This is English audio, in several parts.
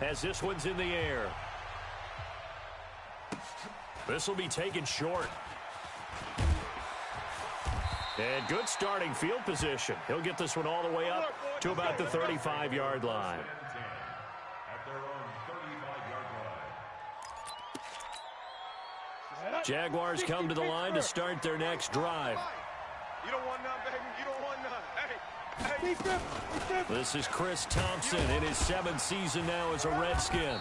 as this one's in the air. This will be taken short. And good starting field position. He'll get this one all the way up to about the 35-yard line. Jaguars come to the line to start their next drive. You don't want none, baby. You don't want none. Hey. This is Chris Thompson in his 7th season now as a Redskin.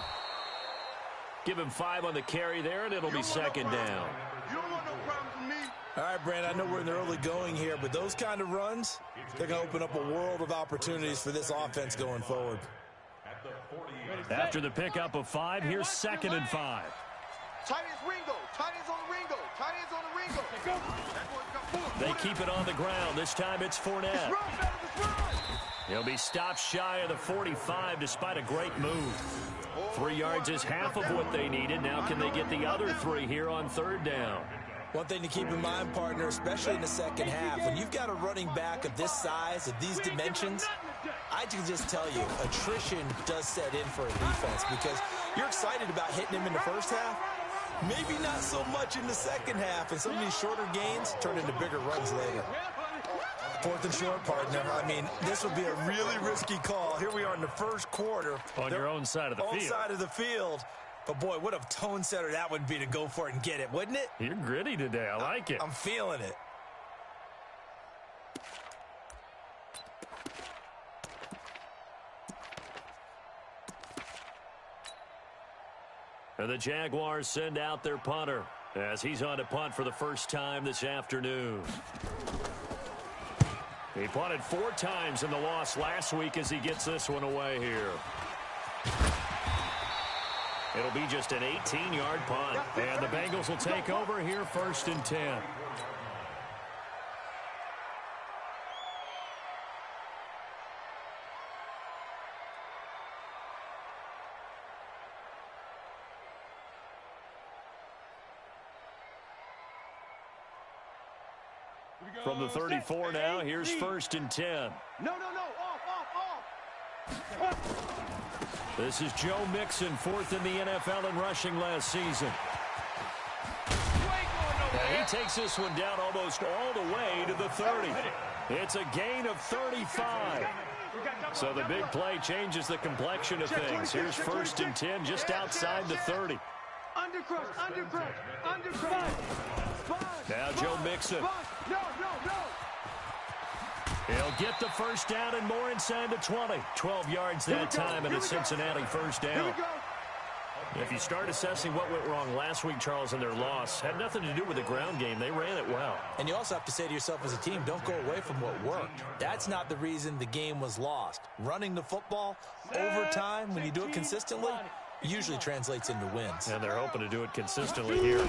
Give him 5 on the carry there, and it'll be second down. You don't want no problems with me. All right, Brandon, I know we're in the early going here, but those kind of runs, they're going to open up a world of opportunities for this offense going forward. After the pickup of 5, here's 2nd and 5. Tight ends Ringo. Tight ends on the Ringo. Tight ends on the Ringo. They keep it on the ground. This time it's Fournette. He'll be stopped shy of the 45 despite a great move. 3 yards is half of what they needed. Now can they get the other 3 here on 3rd down? One thing to keep in mind, partner, especially in the second half, when you've got a running back of this size, of these dimensions, I can just tell you, attrition does set in for a defense because you're excited about hitting him in the first half. Maybe not so much in the second half, and some of these shorter gains turn into bigger runs later. 4th and short, partner. I mean, this would be a really risky call. Here we are in the first quarter. On your own side of the field. Own side of the field. But, boy, what a tone setter that would be to go for it and get it, wouldn't it? You're gritty today. I like it. I'm feeling it. And the Jaguars send out their punter as he's on to punt for the first time this afternoon. He punted 4 times in the loss last week as he gets this one away here. It'll be just an 18-yard punt. And the Bengals will take over here 1st and 10. From the 34 now, here's 1st and 10. No. Off. This is Joe Mixon, 4th in the NFL in rushing last season. And he takes this one down almost all the way to the 30. It's a gain of 35. So the big play changes the complexion of things. Here's 1st and 10 just outside the 30. Undercrush. Now Joe Mixon. No. He'll get the first down and more inside the 20. 12 yards that time and a Cincinnati first down. If you start assessing what went wrong last week, Charles, in their loss, had nothing to do with the ground game. They ran it well. And you also have to say to yourself as a team, don't go away from what worked. That's not the reason the game was lost. Running the football over time, when you do it consistently, usually translates into wins. And they're hoping to do it consistently here.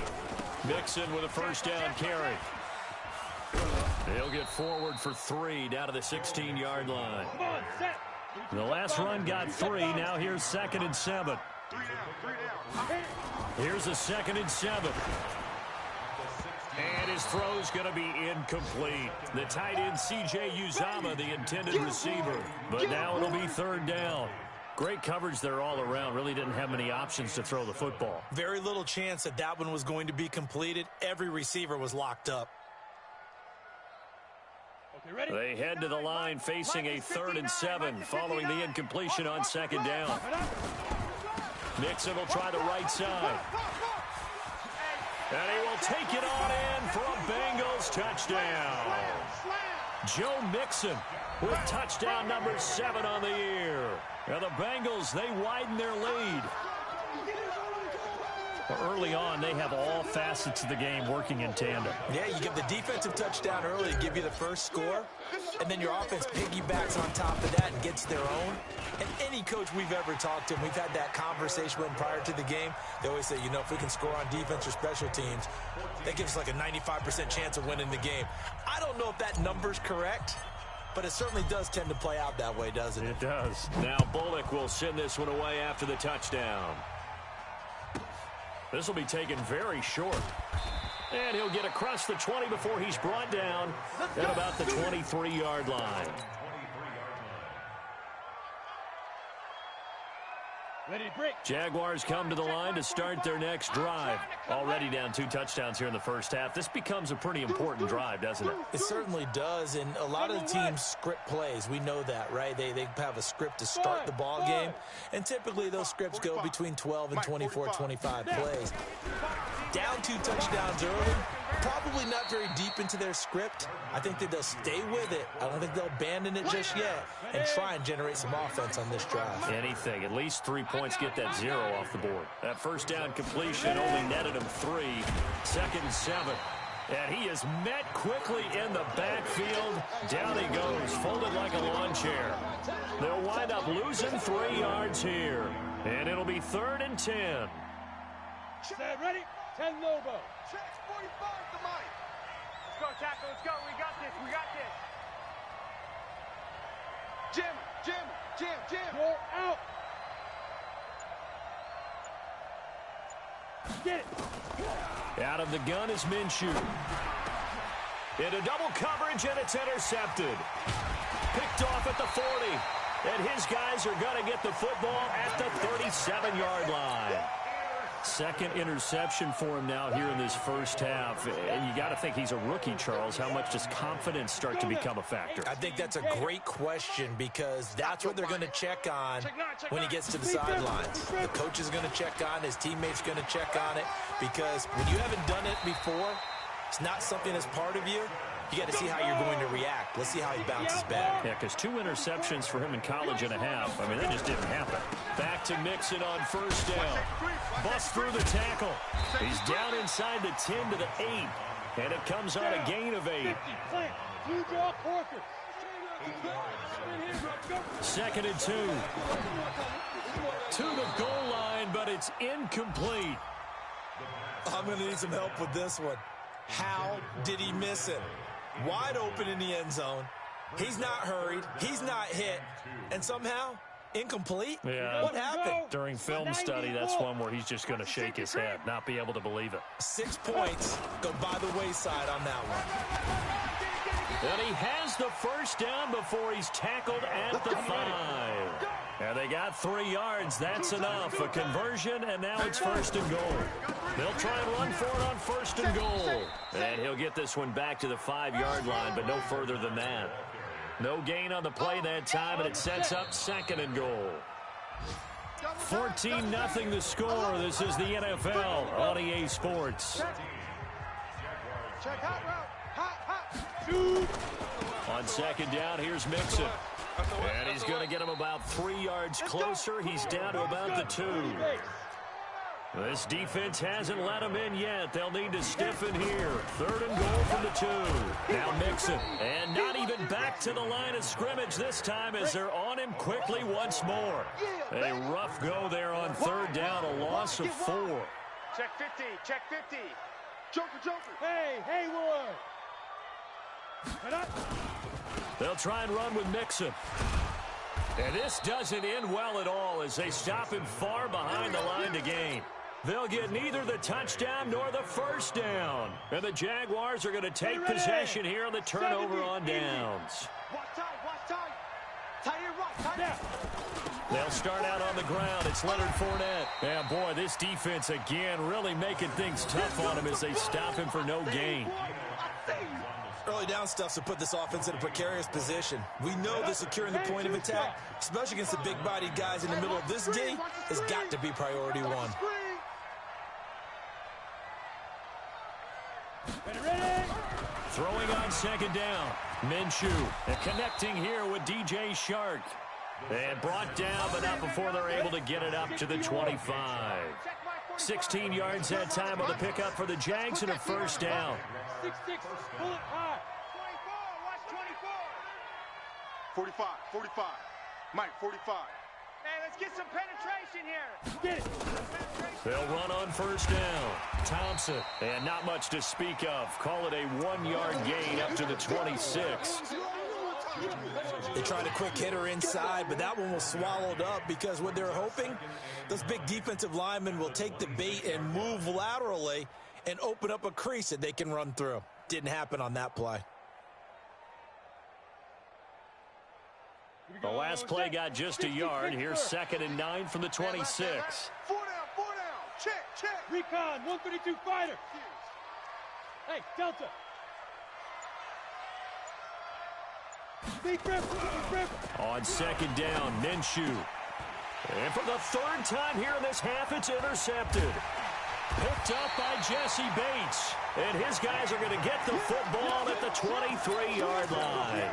Mixon with a first down carry. They'll get forward for 3 down to the 16-yard line. The last run got 3. Now here's 2nd and 7. Here's a 2nd and 7. And his throw's going to be incomplete. The tight end, C.J. Uzomah, the intended receiver. But now it'll be 3rd down. Great coverage there all around. Really didn't have many options to throw the football. Very little chance that that one was going to be completed. Every receiver was locked up. They head to the line facing a 3rd and 7 following the incompletion on 2nd down. Mixon will try the right side. And he will take it on in for a Bengals touchdown. Joe Mixon with touchdown number 7 on the year. And the Bengals, they widen their lead. Early on, they have all facets of the game working in tandem. Yeah, you give the defensive touchdown early to give you the first score, and then your offense piggybacks on top of that and gets their own. And any coach we've ever talked to, and we've had that conversation with prior to the game, they always say, you know, if we can score on defense or special teams, that gives us like a 95% chance of winning the game. I don't know if that number's correct, but it certainly does tend to play out that way, doesn't it? It does. Now Bullock will send this one away after the touchdown. This will be taken very short. And he'll get across the 20 before he's brought down at about the 23-yard line. Jaguars come to the line to start their next drive. Already down 2 touchdowns here in the first half. This becomes a pretty important drive, doesn't it? It certainly does, and a lot of the teams script plays. We know that, right? They have a script to start the ball game, and typically those scripts go between 12 and 24, 25 plays. Down 2 touchdowns early, probably not very deep into their script. I think that they'll stay with it. I don't think they'll abandon it just yet and try and generate some offense on this drive. Anything. At least 3 points, get that 0 off the board. That first down completion only netted him 3. 2nd and 7. And he is met quickly in the backfield. Down he goes, folded like a lawn chair. They'll wind up losing 3 yards here. And it'll be 3rd and 10. Set, ready? 10 Lobo. Check 45 to Mike. Let's go, tackle. Let's go. We got this. We got this. Jim. Go out. Get it. Out of the gun is Minshew. Into double coverage, and it's intercepted. Picked off at the 40. And his guys are going to get the football at the 37-yard line. 2nd interception for him now here in this first half. And you got to think he's a rookie, Charles. How much does confidence start to become a factor? I think that's a great question because that's what they're going to check on when he gets to the sidelines. The coach is going to check on, his teammates going to check on it, because when you haven't done it before, it's not something that's part of you. You got to see how you're going to react. Let's see how he bounces back. Yeah, because 2 interceptions for him in college and a half. I mean, that just didn't happen. Back to Mixon on first down. Bust through the tackle. He's down inside the 10 to the 8. And it comes on a gain of 8. 2nd and 2. To the goal line, but it's incomplete. I'm going to need some help with this one. How did he miss it? Wide open in the end zone. He's not hurried. He's not hit. And somehow, incomplete? Yeah. What happened? During film study, that's one where he's just going to shake his head, not be able to believe it. 6 points go by the wayside on that one. And he has the first down before he's tackled at the 5. And they got 3 yards. That's enough. A conversion, and now it's 1st and goal. They'll try and run for it on 1st and goal. And he'll get this one back to the 5-yard line, but no further than that. No gain on the play that time, and it sets up 2nd and goal. 14-0 the score. This is the NFL on EA Sports. Check hot route. Hot. On 2nd down, here's Mixon. And he's going to get him about 3 yards closer. He's down to about the 2. This defense hasn't let him in yet. They'll need to stiffen here. 3rd and goal from the 2. Now Mixon. And not even back to the line of scrimmage this time as they're on him quickly once more. A rough go there on 3rd down, a loss of 4. Check 50. Check 50. Joker. Hey, Hayward. They'll try and run with Mixon. And this doesn't end well at all as they stop him far behind the line to gain. They'll get neither the touchdown nor the first down. And the Jaguars are going to take possession here on the turnover on downs. Watch tight. Tight and right. They'll start out on the ground. It's Leonard Fournette. And boy, this defense again really making things tough on him as they stop him for no gain. Early down stuff to put this offense in a precarious position. We know that securing the point of attack, especially against the big-bodied guys in the middle of this D, has got to be priority 1. Throwing on 2nd down. Minshew. And connecting here with DJ Shark. And brought down, but not before they're able to get it up to the 25. 16 yards that time on the pickup for the Jags and a first down. 6-6, bullet high. 24, watch 24. 45. Mike, 45. Hey, let's get some penetration here. Get it. They'll run on first down. Thompson, and not much to speak of. Call it a 1-yard gain up to the 26. They tried a quick hitter inside, but that one was swallowed up because what they're hoping, those big defensive linemen will take the bait and move laterally and open up a crease that they can run through. Didn't happen on that play. The last play got just a yard. Here's 2nd and 9 from the 26. 4 down, 4 down. Check, check. Recon, 132 fighter. Hey, Delta. Big rip. On 2nd down, Minshew. And for the 3rd time here in this half, it's intercepted. Picked up by Jesse Bates. And his guys are going to get the football at the 23-yard line.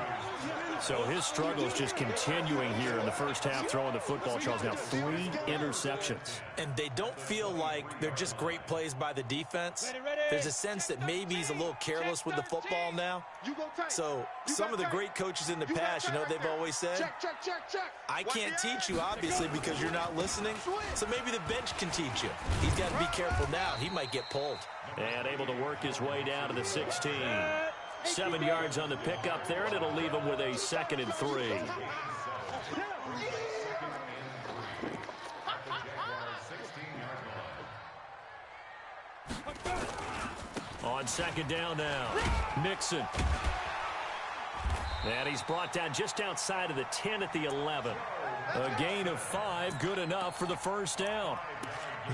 So his struggle is just continuing here in the first half, throwing the football. Charles, now 3 interceptions. And they don't feel like they're just great plays by the defense. There's a sense that maybe he's a little careless with the football now. So some of the great coaches in the past, you know, they've always said, I can't teach you, obviously, because you're not listening. So maybe the bench can teach you. He's got to be careful now. He might get pulled. And able to work his way down to the 16. 7 yards on the pickup there, and it'll leave him with a 2nd and 3. On 2nd down now, Mixon. And he's brought down just outside of the 10 at the 11. A gain of 5, good enough for the 1st down.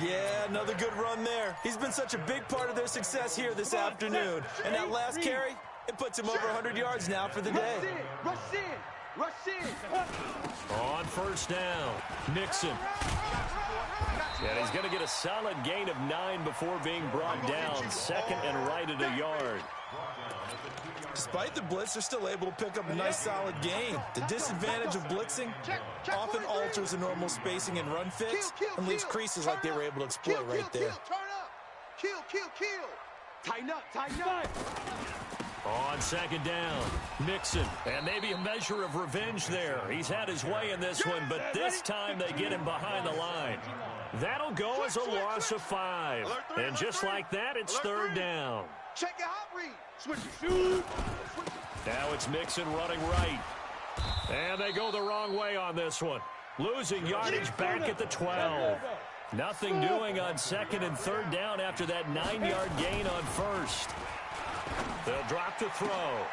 Yeah, another good run there. He's been such a big part of their success here this afternoon. And that last carry, it puts him over 100 yards now for the day. Rush in. On 1st down, Mixon. And he's going to get a solid gain of 9 before being brought down. 2nd and right at a yard. Despite the blitz, they're still able to pick up a nice solid gain. The disadvantage of blitzing often alters the normal spacing and run fits and leaves creases like they were able to exploit right there. Kill. Tighten up. On 2nd down, Mixon. And maybe a measure of revenge there. He's had his way in this one, but this time they get him behind the line. That'll go as a loss of 5. And just like that, it's 3rd down. Check your hot read. Switch your shoot. Now it's Mixon running right. And they go the wrong way on this one. Losing yardage back at the 12. Nothing doing on 2nd and 3rd down after that 9-yard gain on 1st. They'll drop to throw.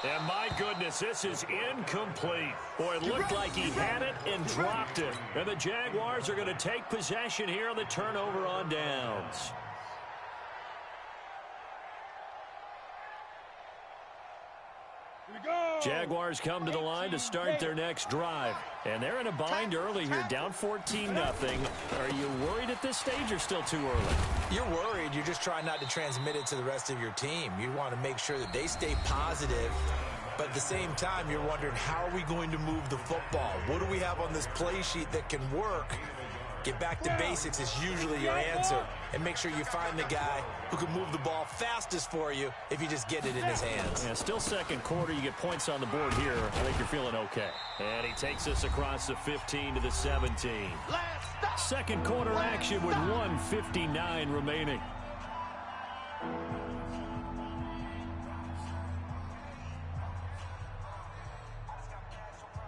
And my goodness, this is incomplete. Boy, it looked like he had it and dropped it. And the Jaguars are going to take possession here on the turnover on downs. Jaguars come to the line to start their next drive. And they're in a bind early here, down 14-0. Are you worried at this stage or still too early? You're worried. You're just trying not to transmit it to the rest of your team. You want to make sure that they stay positive. But at the same time, you're wondering, how are we going to move the football? What do we have on this play sheet that can work? Get back to basics is usually your answer. And make sure you find the guy who can move the ball fastest for you if you just get it in his hands. Yeah, still 2nd quarter. You get points on the board here. I think you're feeling okay. And he takes us across the 15 to the 17. 2nd quarter action with 1:59 remaining.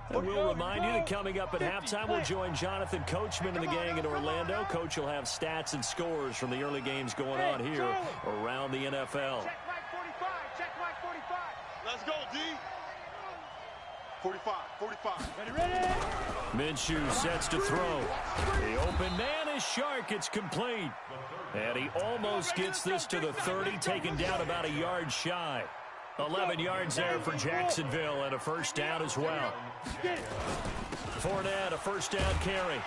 And we'll remind you that coming up at halftime, we'll join Jonathan Coachman and the gang in Orlando. Coach will have stats and scores from the early games going on here around the NFL. Check Mike 45. Check Mike 45. Let's go, D. 45. Ready. Minshew sets to throw. The open man is Shark. It's complete. And he almost gets this to the 30, taken down about a yard shy. 11 yards there for Jacksonville and a 1st down as well. Fournette, a 1st down carry.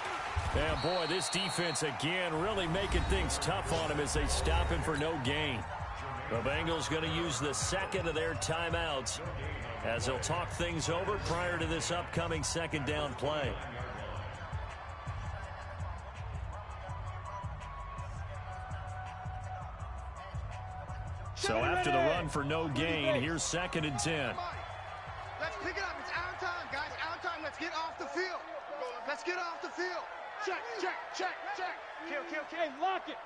And boy, this defense again really making things tough on him as they stop him for no gain. The Bengals going to use the 2nd of their timeouts as they'll talk things over prior to this upcoming 2nd down play. So after the run for no gain, here's 2nd and 10. Let's pick it up. It's out of time, guys. Out of time. Let's get off the field. Let's get off the field. Check. Kill. Hey, lock it.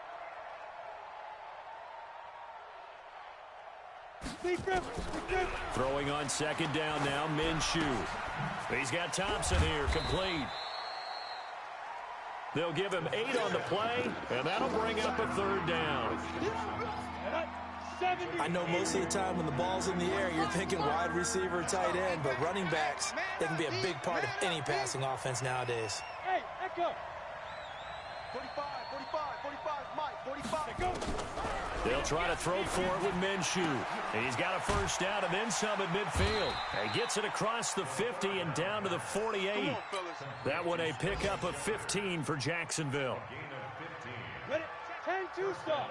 Big grip. Throwing on 2nd down now, Minshew. He's got Thompson here, complete. They'll give him 8 on the play, and that'll bring up a 3rd down. I know most of the time when the ball's in the air, you're thinking wide receiver, tight end, but running backs, they can be a big part of any passing offense nowadays. Hey, echo. 45, Mike, 45. Go. They'll try to throw for it with Minshew. He's got a first down and then some at midfield. He gets it across the 50 and down to the 48. That one a pickup of 15 for Jacksonville. Ready? 10-2 stop.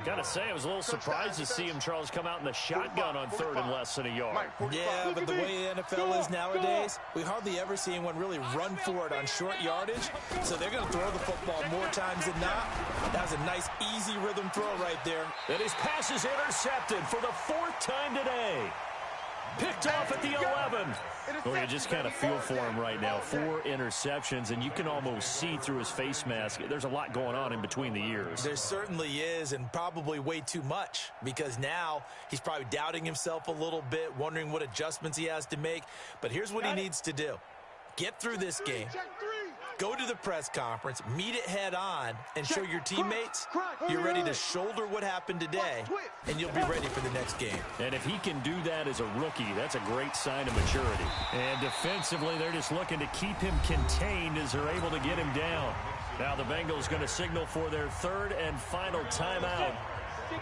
Gotta say, I was a little surprised to see him, Charles, come out in the shotgun on third and less than a yard. Yeah, but the way the NFL is nowadays, we hardly ever see anyone really run for it on short yardage, so they're going to throw the football more times than not. That was a nice, easy rhythm throw right there. And his pass is intercepted for the fourth time today. Picked off at the 11. Well, you just kind of feel for him right now. 4 interceptions, and you can almost see through his face mask. There's a lot going on in between the ears. There certainly is, and probably way too much, because now he's probably doubting himself a little bit, wondering what adjustments he has to make. But here's what he needs to do. Get through this game. Go to the press conference, meet it head on, and show your teammates you're ready to shoulder what happened today, and you'll be ready for the next game. And if he can do that as a rookie, that's a great sign of maturity. And defensively, they're just looking to keep him contained as they're able to get him down. Now the Bengals going to signal for their third and final timeout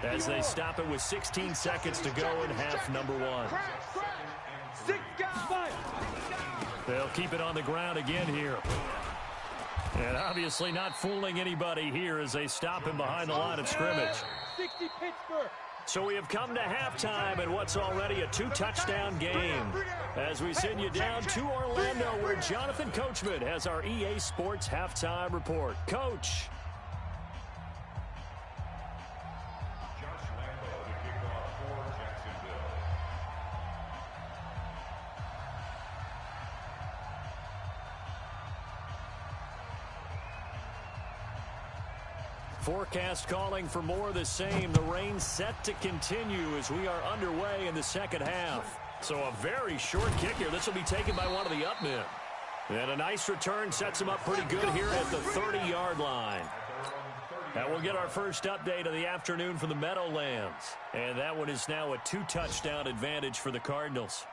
as they stop it with 16 seconds to go in half number 1. 6 guys. They'll keep it on the ground again here. And obviously not fooling anybody here as they stop him behind the line of scrimmage. 60 Pittsburgh. So we have come to halftime in what's already a 2-touchdown game. As we send you down to Orlando, where Jonathan Coachman has our EA Sports halftime report. Coach. Forecast calling for more of the same. The rain set to continue as we are underway in the second half. So a very short kick here. This will be taken by one of the up men. And a nice return sets him up pretty good here at the 30-yard line. And we'll get our first update of the afternoon from the Meadowlands. And that one is now a 2-touchdown advantage for the Cardinals.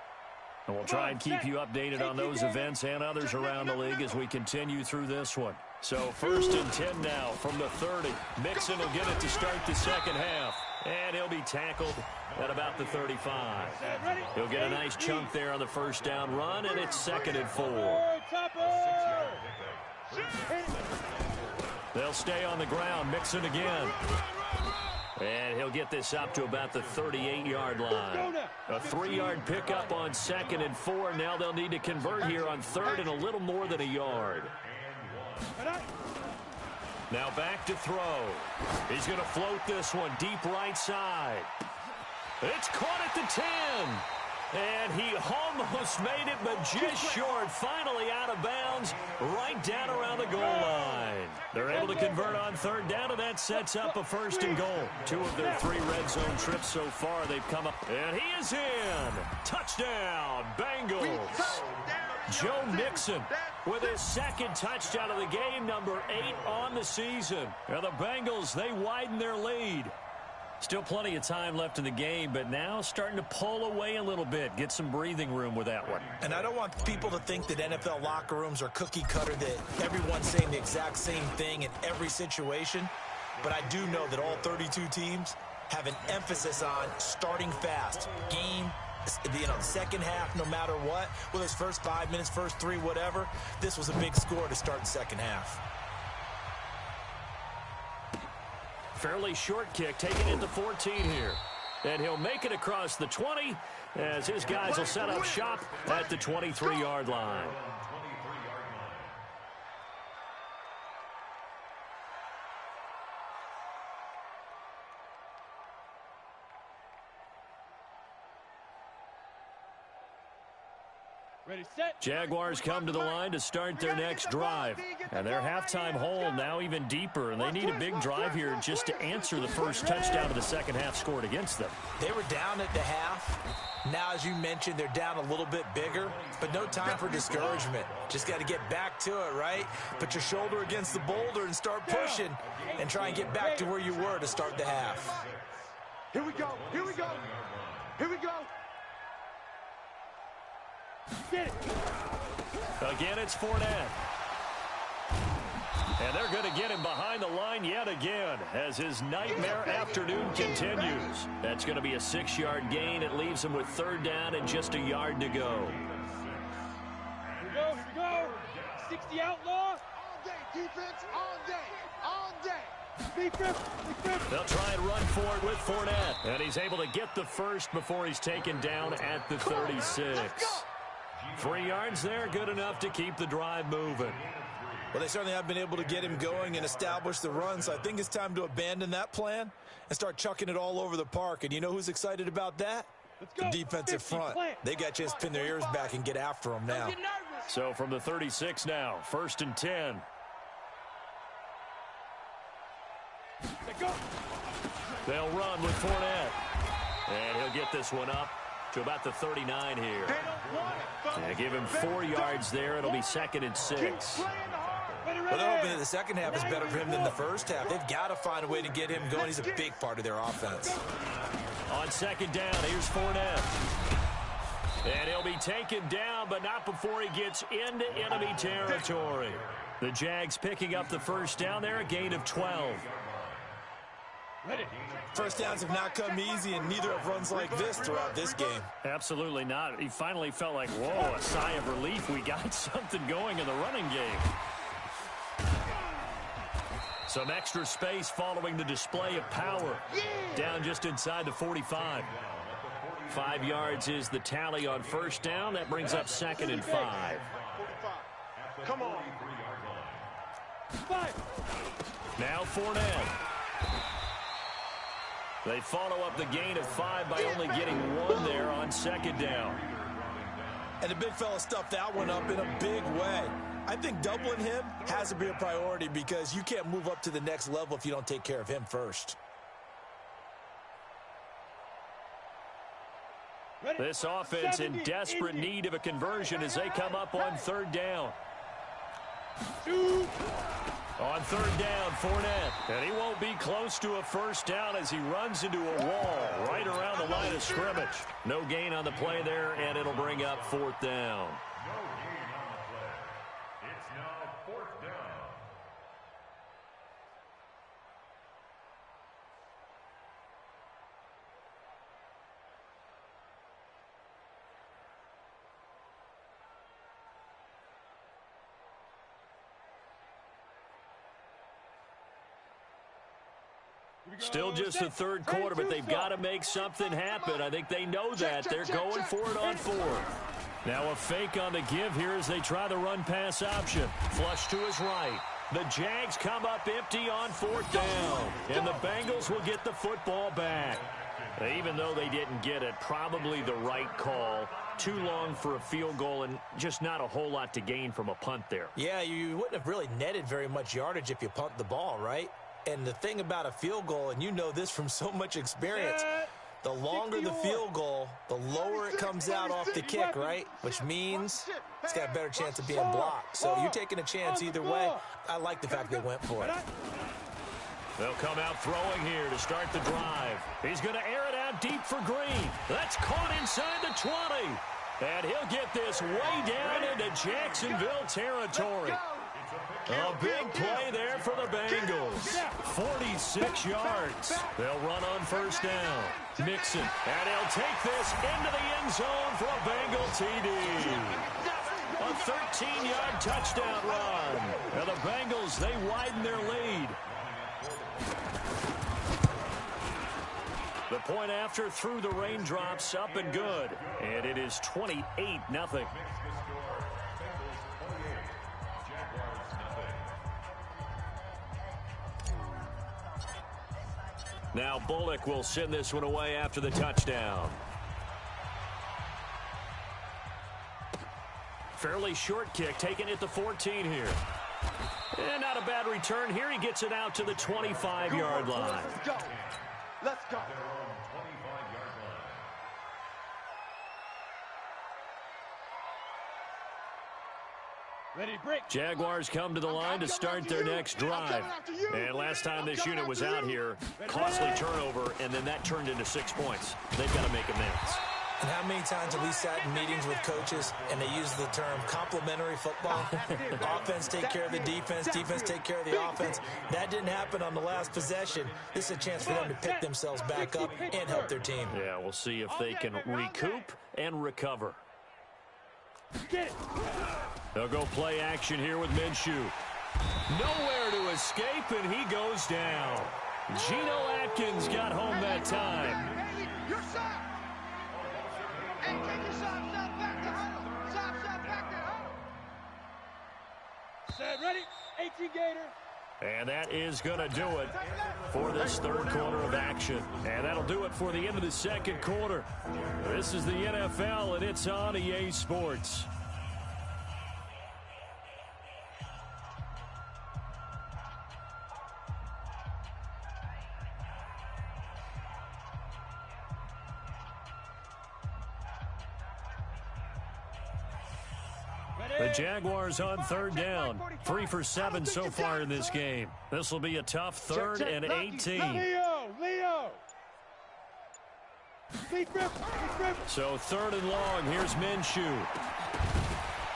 And we'll try and keep you updated on those events and others around the league as we continue through this one. So 1st and 10 now from the 30. Mixon will get it to start the second half. And he'll be tackled at about the 35. He'll get a nice chunk there on the first down run, and it's 2nd and 4. They'll stay on the ground. Mixon again. And he'll get this up to about the 38-yard line. A 3-yard pickup on 2nd and 4. Now they'll need to convert here on 3rd and a little more than a yard. Now back to throw. He's going to float this one deep right side. It's caught at the 10. And he almost made it, but just short. Finally out of bounds, right down around the goal line. They're able to convert on 3rd down, and that sets up a 1st and goal. 2 of their 3 red zone trips so far, they've come up. And he is in. Touchdown, Bengals. Joe Mixon with his 2nd touchdown of the game, number 8 on the season. Now the Bengals, they widen their lead. Still plenty of time left in the game, but now starting to pull away a little bit. Get some breathing room with that one. And I don't want people to think that NFL locker rooms are cookie cutter, that everyone's saying the exact same thing in every situation. But I do know that all 32 teams have an emphasis on starting fast. Game, the second half, no matter what. Whether it's first 5 minutes, first 3, whatever. This was a big score to start the second half. Fairly short kick, taking it to 14 here. And he'll make it across the 20 as his guys will set up shop at the 23-yard line. Ready, set. Jaguars come to the line to start their next drive. And their halftime hole now even deeper. And they need a big drive here just to answer the first touchdown of the second half scored against them. They were down at the half. Now, as you mentioned, they're down a little bit bigger. But no time for discouragement. Just got to get back to it, right? Put your shoulder against the boulder and start pushing. And try and get back to where you were to start the half. Here we go. Here we go. Here we go. Get it. Again, it's Fournette. And they're going to get him behind the line yet again as his nightmare afternoon continues. That's going to be a 6-yard gain. It leaves him with 3rd down and just a yard to go. Here we go. 60 outlaw. All day, defense. All day. All day. Defense. They'll try and run for it with Fournette. And he's able to get the first before he's taken down at the 36. 3 yards there, good enough to keep the drive moving. Well, they certainly have been able to get him going and establish the run, so I think it's time to abandon that plan and start chucking it all over the park. And you know who's excited about that? The defensive front. They got a chance to pin their ears back and get after him now. So from the 36 now, 1st and 10. They'll run with Fournette. And he'll get this one up to about the 39 here. And give him 4 yards there. It'll be 2nd and 6. Well, they're hoping that the second half is better for him than the first half. They've got to find a way to get him going. He's a big part of their offense. On 2nd down, here's Fournette. And he'll be taken down, but not before he gets into enemy territory. The Jags picking up the 1st down there, a gain of 12. First downs have not come easy, and neither have runs like this throughout this game. Absolutely not. He finally felt like, whoa, a sigh of relief. We got something going in the running game. Some extra space following the display of power. Down just inside the 45. 5 yards is the tally on 1st down. That brings up 2nd and 5. Come on. Now Fournette. They follow up the gain of 5 by only getting 1 there on 2nd down. And the big fella stuffed that one up in a big way. I think doubling him has to be a priority because you can't move up to the next level if you don't take care of him first. This offense in desperate need of a conversion as they come up on 3rd down. On 3rd down, Fournette. And he won't be close to a 1st down as he runs into a wall right around the line of scrimmage. No gain on the play there, and it'll bring up 4th down. It's now 4th down. Still just the 3rd quarter, but they've got to make something happen. I think they know that. They're going for it on 4th. Now a fake on the give here as they try the run-pass option. Flush to his right. The Jags come up empty on 4th down. And the Bengals will get the football back. Even though they didn't get it, probably the right call. Too long for a field goal and just not a whole lot to gain from a punt there. Yeah, you wouldn't have really netted very much yardage if you pumped the ball, right? And the thing about a field goal, and you know this from so much experience, the longer the field goal, the lower it comes out off the kick, right? Which means it's got a better chance of being blocked. So you're taking a chance either way. I like the fact they went for it. They'll come out throwing here to start the drive. He's going to air it out deep for Green. That's caught inside the 20. And he'll get this way down into Jacksonville territory. A big play there for the Bengals. 46 yards. They'll run on 1st down. Mixon. And he'll take this into the end zone for a Bengal TD. A 13-yard touchdown run. And the Bengals, they widen their lead. The point after through the raindrops, up and good. And it is 28-0. Now Bullock will send this one away after the touchdown. Fairly short kick, taken at the 14 here. And not a bad return here. He gets it out to the 25-yard line. Let's go. Let's go. Jaguars come to the line to start their next drive. And last time this unit was out here, costly turnover, and then that turned into 6 points. They've got to make amends. And how many times have we sat in meetings with coaches and they use the term complementary football? Offense take care of the defense, defense take care of the offense. That didn't happen on the last possession. This is a chance for them to pick themselves back up and help their team. Yeah, we'll see if they can recoup and recover. They'll go play action here with Minshew. Nowhere to escape, and he goes down. Geno Atkins got home that time. Hey, you're stopped. Hey, take your stop back to huddle. Stop back to huddle. Set, ready, 18 Gator. And that is going to do it for this third quarter of action. And that'll do it for the end of the second quarter. This is the NFL, and it's on EA Sports. The Jaguars on third down. 3 for 7 so far in this game. This will be a tough 3rd and 18. Leo! So 3rd and long. Here's Minshew.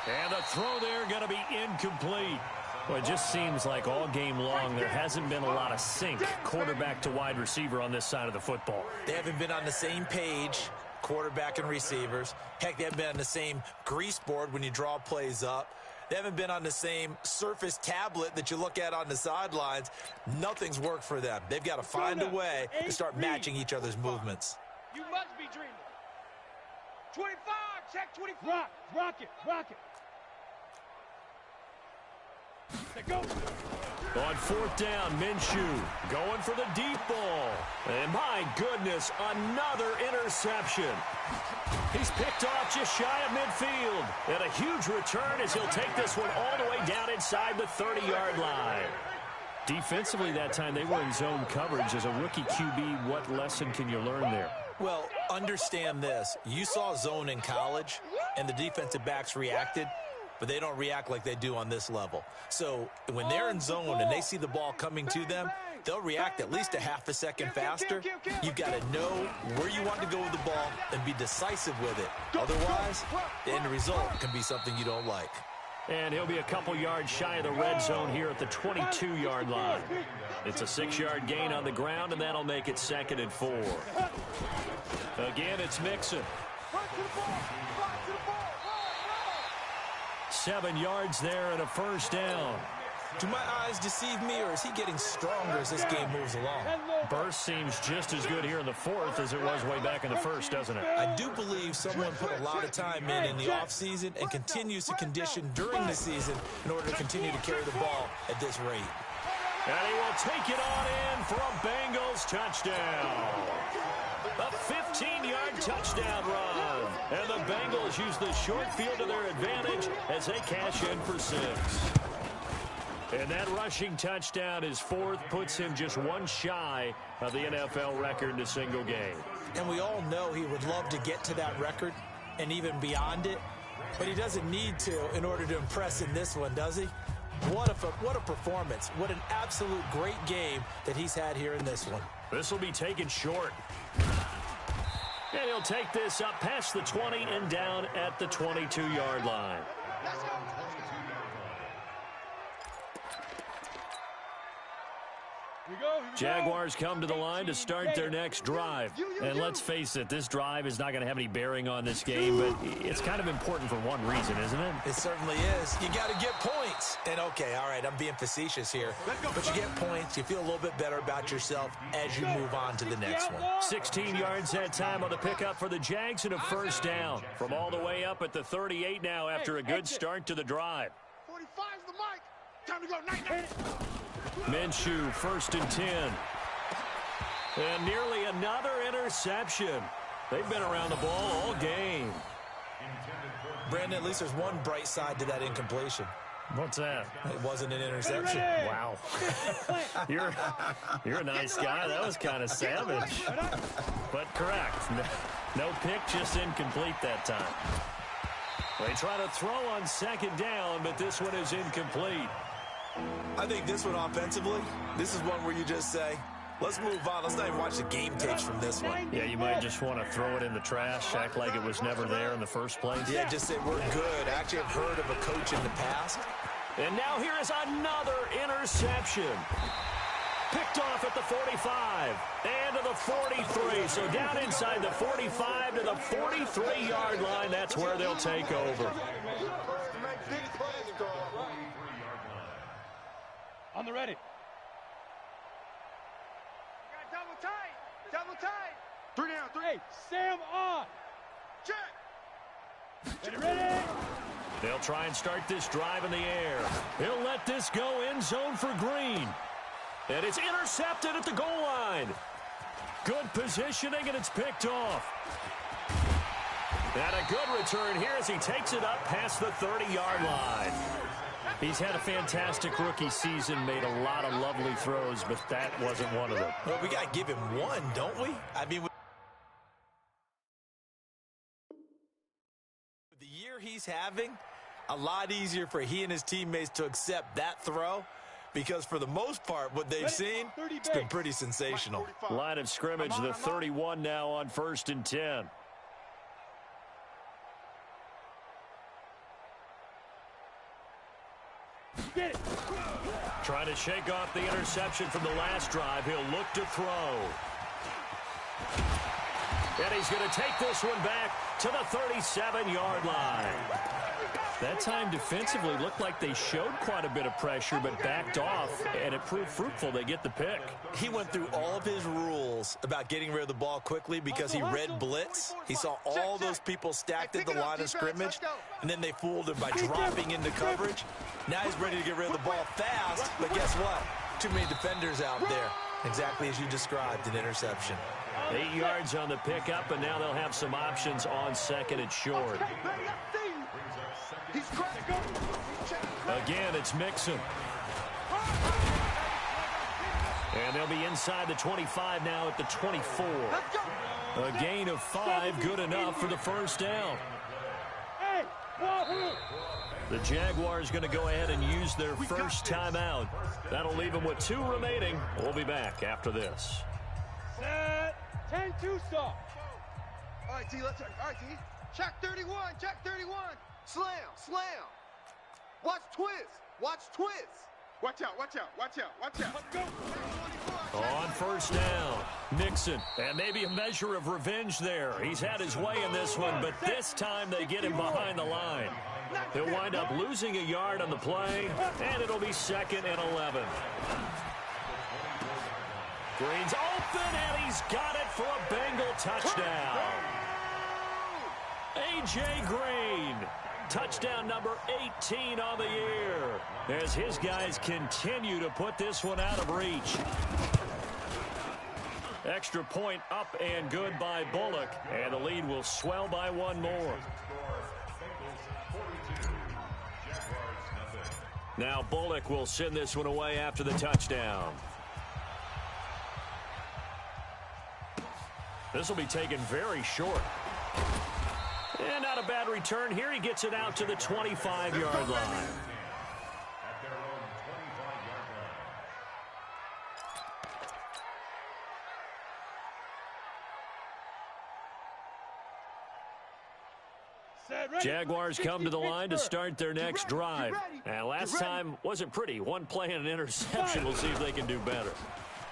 And the throw there going to be incomplete. Well, it just seems like all game long there hasn't been a lot of sync quarterback to wide receiver on this side of the football. They haven't been on the same page, quarterback and receivers. Heck, they haven't been on the same grease board when you draw plays up. They haven't been on the same surface tablet that you look at on the sidelines. Nothing's worked for them. They've got to find a way to start matching each other's movements. You must be dreaming. 25, check 25. Rock it. Let's go. On 4th down, Minshew going for the deep ball. And my goodness, another interception. He's picked off just shy of midfield. And a huge return as he'll take this one all the way down inside the 30-yard line. Defensively that time, they were in zone coverage. As a rookie QB, what lesson can you learn there? Well, understand this. You saw zone in college, and the defensive backs reacted, but they don't react like they do on this level. So when they're in zone and they see the ball coming to them, they'll react at least a half a second faster. You've got to know where you want to go with the ball and be decisive with it. Otherwise, the end result can be something you don't like. And he'll be a couple yards shy of the red zone here at the 22-yard line. It's a 6-yard gain on the ground, and that'll make it 2nd and 4. Again, it's Mixon. 7 yards there and a 1st down. Do my eyes deceive me, or is he getting stronger as this game moves along? Burst seems just as good here in the 4th as it was way back in the 1st, doesn't it? I do believe someone put a lot of time in the offseason and continues to condition during the season in order to continue to carry the ball at this rate. And he will take it on in for a Bengals touchdown. A 15-yard touchdown run. And the Bengals use the short field to their advantage as they cash in for 6. And that rushing touchdown, his 4th, puts him just one shy of the NFL record in a single game. And we all know he would love to get to that record and even beyond it, but he doesn't need to in order to impress in this one, does he? What a performance. What an absolute great game that he's had here in this one. This will be taken short. And he'll take this up past the 20 and down at the 22-yard line. Let's go. Jaguars come to the line to start their next drive. And let's face it, this drive is not going to have any bearing on this game, but it's kind of important for one reason, isn't it? It certainly is. You got to get points. And okay, all right, I'm being facetious here, but you get points, you feel a little bit better about yourself as you move on to the next one. 16 yards that time on the pickup for the Jags and a 1st down. From all the way up at the 38 now after a good start to the drive. 45's the mic. Time to go. Night. Minshew, 1st and 10. And nearly another interception. They've been around the ball all game. Brandon, at least there's one bright side to that incompletion. What's that? It wasn't an interception. Wow. You're a nice guy. That was kind of savage. But correct. No pick, just incomplete that time. They try to throw on second down, but this one is incomplete. I think this one offensively, this is one where you just say, let's move on. Let's not even watch the game tapes from this one. Yeah, you might just want to throw it in the trash, act like it was never there in the first place. Yeah, just say we're good. I actually have heard of a coach in the past. And now here is another interception. Picked off at the 45 and to the 43. So down inside the 45 to the 43-yard line. That's where they'll take over. On the ready. Double tight. Double tight. 3 down, 3. Hey, Sam on. Check. Ready? They'll try and start this drive in the air. He'll let this go end zone for Green. And it's intercepted at the goal line. Good positioning, and it's picked off. And a good return here as he takes it up past the 30-yard line. He's had a fantastic rookie season, made a lot of lovely throws, but that wasn't one of them. Well, we got to give him one, don't we? I mean, with the year he's having, a lot easier for he and his teammates to accept that throw because for the most part, what they've seen, it's been pretty sensational. Line of scrimmage, the 31 now on 1st and 10. Trying to shake off the interception from the last drive. He'll look to throw. And he's going to take this one back to the 37-yard line. That time defensively looked like they showed quite a bit of pressure but backed off, and it proved fruitful. They get the pick. He went through all of his rules about getting rid of the ball quickly because he read blitz. He saw all those people stacked at the line of scrimmage, and then they fooled him by dropping into coverage. Now he's ready to get rid of the ball fast, but guess what? Too many defenders out there. Exactly as you described, an interception. 8 yards on the pickup, and now they'll have some options on second and short. Again, it's Mixon. And they'll be inside the 25 now at the 24. A gain of 5, good enough for the first down. The Jaguars going to go ahead and use their first timeout. That'll leave them with 2 remaining. We'll be back after this. Set. 10-2 stop. All right, T, let's check. All right, T. Check 31. Check 31. Slam. Slam. Watch twist. Watch twist. Watch out. Watch out. Watch out. Watch out. Let's go. On first down, Mixon. And maybe a measure of revenge there. He's had his way in this one, but this time they get him behind the line. He'll wind up losing a yard on the play, and it'll be 2nd and 11. Green's open, and he's got it for a Bengal touchdown. A.J. Green, touchdown number 18 on the year, as his guys continue to put this one out of reach. Extra point up and good by Bullock, and the lead will swell by 1 more. Now Bullock will send this one away after the touchdown. This will be taken very short. And not a bad return here. He gets it out to the 25-yard line. Jaguars come to the line to start their next drive. And last time wasn't pretty. 1 play and an interception. We'll see if they can do better.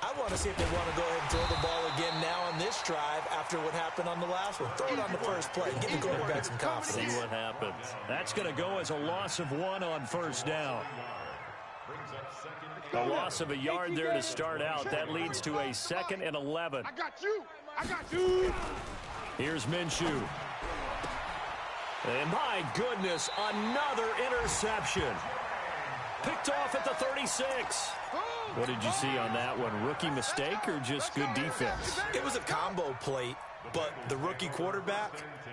I want to see if they want to go ahead and throw the ball again now on this drive after what happened on the last one. Throw it on the first play. Give the quarterback some confidence. See what happens. That's going to go as a loss of 1 on first down. A loss of a yard there to start out. That leads to a 2nd and 11. I got you. I got you. Here's Minshew. And my goodness, another interception. Picked off at the 36. What did you see on that one? Rookie mistake or just good defense? It was a combo plate, but the rookie quarterback,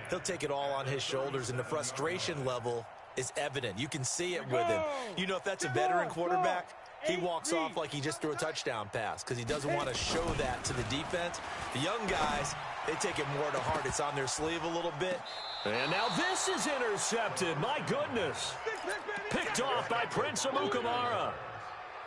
he'll take it all on his shoulders, and the frustration level is evident. You can see it with him. You know, if that's a veteran quarterback, he walks off like he just threw a touchdown pass because he doesn't want to show that to the defense. The young guys, they take it more to heart. It's on their sleeve a little bit, And now this is intercepted. My goodness. Picked off by Prince Amukamara.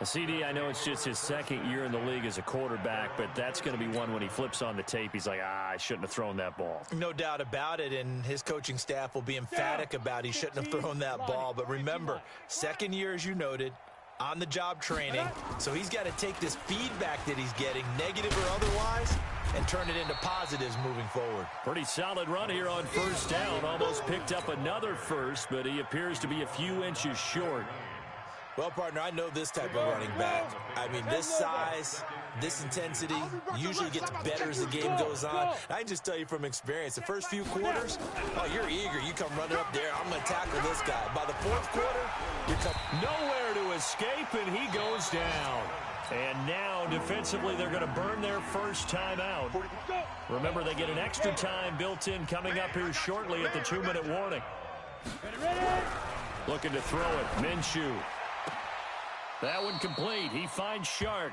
CD, I know it's just his second year in the league as a quarterback, but that's going to be one when he flips on the tape. He's like, I shouldn't have thrown that ball. No doubt about it, and his coaching staff will be emphatic about he shouldn't have thrown that ball. But remember, second year, as you noted, on-the-job training, so he's got to take this feedback that he's getting, negative or otherwise, and turn it into positives moving forward. Pretty solid run here on first down. Almost picked up another first, but he appears to be a few inches short. Well, partner, I know this type of running back. I mean, this size, this intensity usually gets better as the game goes on. I can just tell you from experience, the first few quarters, oh, you're eager. You come running up there, I'm going to tackle this guy. By the fourth quarter, you're nowhere to escape, and he goes down. And now, defensively, they're going to burn their first time out. Remember, they get an extra time built in coming up here shortly at the 2-minute warning. Looking to throw it, Minshew. That one complete. He finds Shark.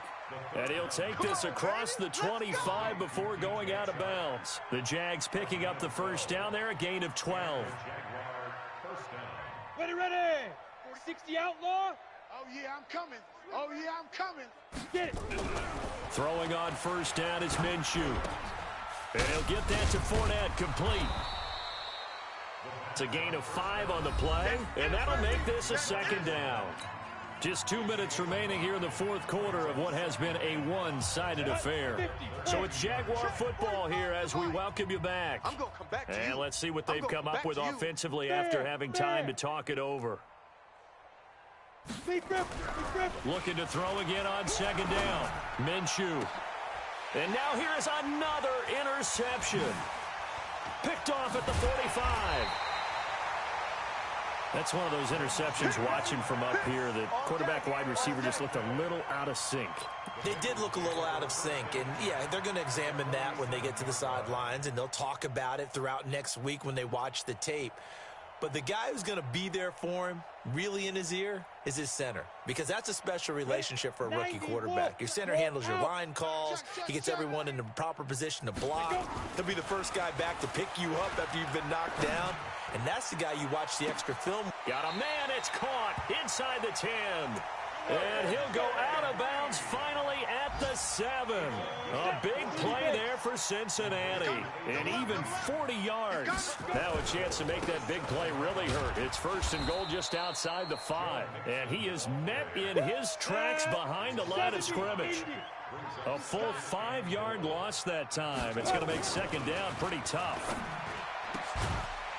And he'll take this across the 25 before going out of bounds. The Jags picking up the first down there, a gain of 12. Ready. 60 outlaw. Oh, yeah, I'm coming. Oh, yeah, I'm coming. Get it. Throwing on first down is Minshew. And he'll get that to Fournette, complete. It's a gain of 5 on the play, and that'll make this a second down. Just 2 minutes remaining here in the fourth quarter of what has been a one-sided affair. So it's Jaguar football here as we welcome you back. I'm going to come back to you. And let's see what they've come up with offensively after having time to talk it over. Looking to throw again on second down. Minshew. And now here is another interception. Picked off at the 45. That's one of those interceptions watching from up here. The quarterback wide receiver just looked a little out of sync. They did look a little out of sync, and yeah, they're going to examine that when they get to the sidelines, and they'll talk about it throughout next week when they watch the tape. But the guy who's going to be there for him, really in his ear, is his center, because that's a special relationship for a rookie quarterback. Your center handles your line calls. He gets everyone in the proper position to block. He'll be the first guy back to pick you up after you've been knocked down. And that's the guy you watch the extra film. Got a man, it's caught inside the 10. And he'll go out of bounds finally at the 7. A big play there for Cincinnati. And even 40 yards. Now a chance to make that big play really hurt. It's first and goal just outside the 5. And he is met in his tracks behind the line of scrimmage. A full 5-yard loss that time. It's going to make second down pretty tough.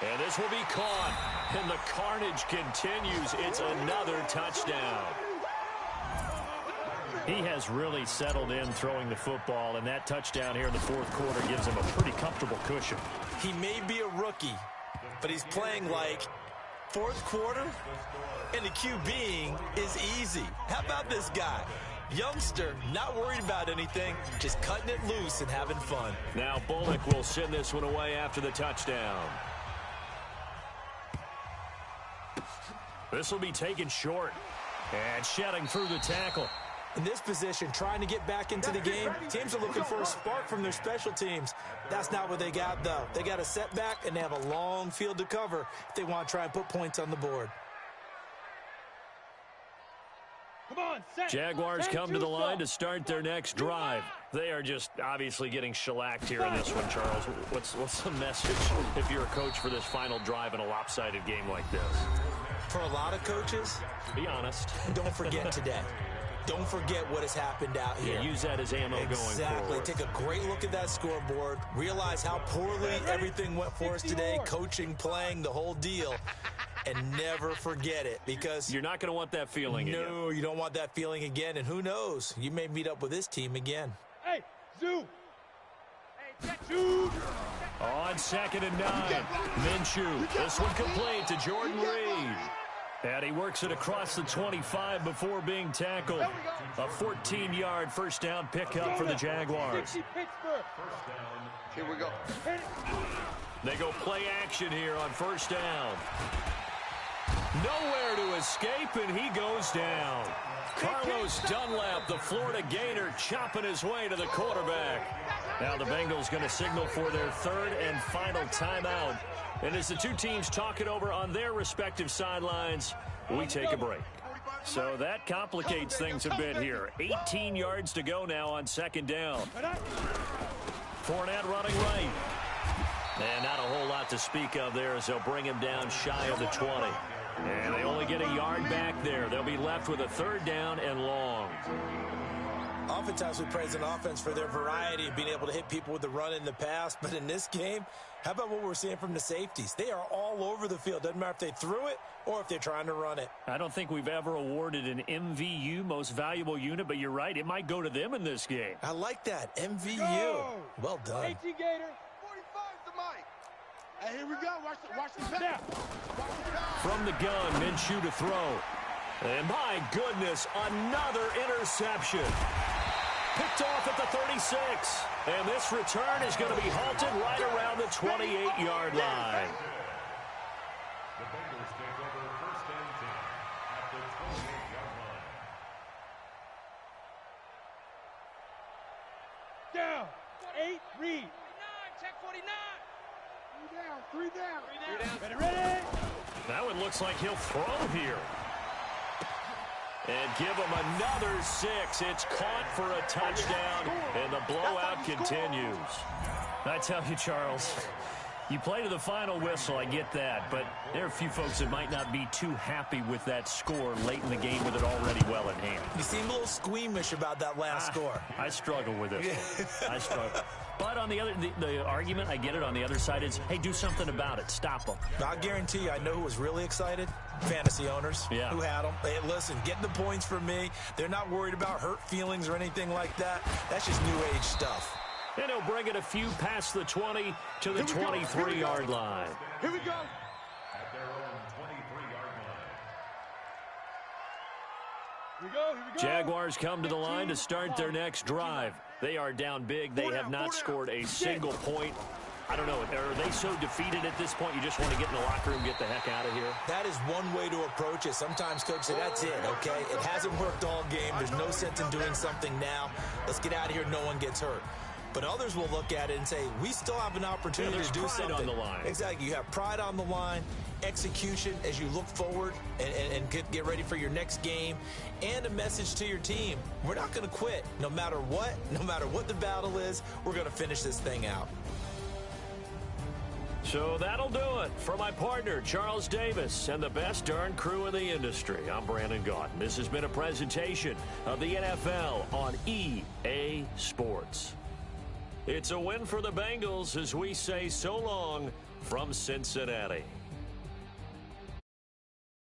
And this will be caught. And the carnage continues. It's another touchdown. He has really settled in throwing the football, and that touchdown here in the fourth quarter gives him a pretty comfortable cushion. He may be a rookie, but he's playing like fourth quarter, and the QBing is easy. How about this guy? Youngster, not worried about anything, just cutting it loose and having fun. Now Bullock will send this one away after the touchdown. This will be taken short. And shedding through the tackle. In this position, trying to get back into the game, teams are looking for a spark from their special teams. That's not what they got, though. They got a setback, and they have a long field to cover if they want to try and put points on the board. Come on, set. Jaguars come to the line to start their next drive. They are just obviously getting shellacked here in this one, Charles. What's the message if you're a coach for this final drive in a lopsided game like this? For a lot of coaches, be honest. Don't forget today. Don't forget what has happened out here. Yeah, use that as ammo going forward. Exactly. Take a great look at that scoreboard. Realize how poorly everything went for us today. Coaching, playing, the whole deal. And never forget it, because you're not going to want that feeling again. No, you don't want that feeling again. And who knows? You may meet up with this team again. Hey, Zoo. Hey, Zoo. On 2nd and 9. Minshew. This one complete to Jordan Reed. And he works it across the 25 before being tackled. A 14-yard first down pickup for the Jaguars. Here we go. They go play action here on first down. Nowhere to escape, and he goes down. Carlos Dunlap, the Florida Gator, chopping his way to the quarterback. Now the Bengals going to signal for their third and final timeout. And as the two teams talk it over on their respective sidelines, we take a break. So that complicates things a bit here. 18 yards to go now on second down. Fournette running right. And not a whole lot to speak of there as they'll bring him down shy of the 20. And they only get a yard back there. They'll be left with a third down and long. Oftentimes we praise an offense for their variety of being able to hit people with the run in the pass. But in this game, how about what we're seeing from the safeties? They are all over the field. Doesn't matter if they threw it or if they're trying to run it. I don't think we've ever awarded an MVU, most valuable unit, but you're right. It might go to them in this game. I like that. MVU. Go. Well done. 18 Gator. 45's the mic. Hey, here we go. Watch the pass. From the gun, Minshew to throw. And my goodness, another interception. Picked off at the 36. And this return is going to be halted right around the 28-yard line. The Bengals take over first and 10 at the 28-yard line. Down. 8, read. 49, check 49. 3 down. Ready. Now it looks like he'll throw here. And give him another 6. It's caught for a touchdown, and the blowout continues. I tell you, Charles, you play to the final whistle, I get that, but there are a few folks that might not be too happy with that score late in the game with it already well in hand. You seem a little squeamish about that last score. I struggle with it. I struggle. But on the other, the argument, I get it, on the other side is, hey, do something about it. Stop them. I guarantee you, I know who was really excited. Fantasy owners who had them. Hey, listen, getting the points for me. They're not worried about hurt feelings or anything like that. That's just new age stuff. And he'll bring it a few past the 20 to the 23-yard line. Here we go. At their own 23-yard line. Here we go. Jaguars come to the line to start their next drive. They are down big. They have not scored a single point. I don't know. Are they so defeated at this point you just want to get in the locker room, get the heck out of here? That is one way to approach it. Sometimes coach say, that's it, okay? It hasn't worked all game. There's no sense in doing something now. Let's get out of here. No one gets hurt. But others will look at it and say, we still have an opportunity to do something. On the line. Exactly. You have pride on the line, execution as you look forward and get ready for your next game, and a message to your team. We're not going to quit. No matter what the battle is, we're going to finish this thing out. So that'll do it. For my partner, Charles Davis, and the best darn crew in the industry, I'm Brandon Gaudin. This has been a presentation of the NFL on EA Sports. It's a win for the Bengals as we say so long from Cincinnati.